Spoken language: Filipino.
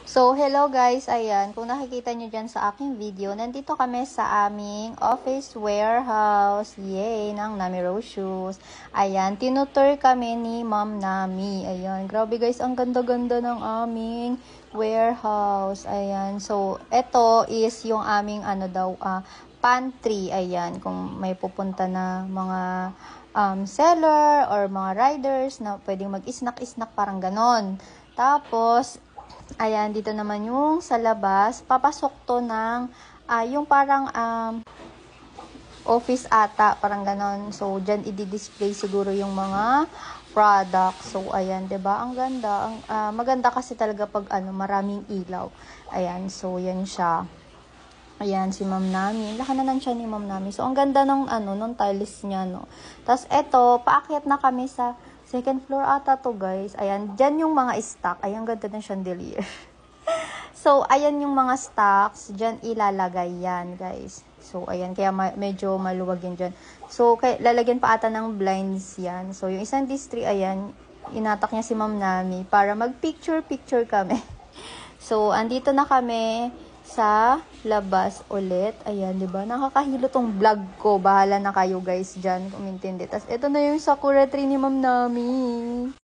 So, hello guys, ayan, kung nakikita nyo dyan sa aking video, nandito kami sa aming office warehouse, yay, ng Nami Rose Shoes. Ayan, tinutur kami ni Ma'am Nami, ayan, grabe guys, ang ganda-ganda ng aming warehouse, ayan. So, ito is yung aming, pantry, ayan, kung may pupunta na mga seller or mga riders na pwedeng mag-snack-snack, parang ganon. Tapos, ayan, dito naman yung sa labas. Papasok to ng, yung parang office ata, parang ganon. So, dyan i-display siguro yung mga products. So, ayan, 'di ba? Ang ganda. Maganda kasi talaga pag maraming ilaw. Ayan, so yan siya. Ayan, si Ma'am Nami. Laki na siya ni Ma'am Nami. So, ang ganda ng, nung tiles niya, no. Tapos, eto, paakyat na kami sa second floor ata to, guys. Ayan, dyan yung mga stock. Ayan, ganda ng chandelier. So, ayan yung mga stocks. Dyan ilalagay yan, guys. So, ayan, kaya medyo maluwag yan dyan. So, lalagyan pa ata ng blinds yan. So, yung isang distri, ayan, inatak niya si Ma'am Nami para mag-picture-picture kami. So, andito na kami sa labas ulit. Ayan, 'di ba? Nakakahilo tong vlog ko. Bahala na kayo guys diyan kung intindi. Tas ito na yung Sakura tree ni Ma'am Nami.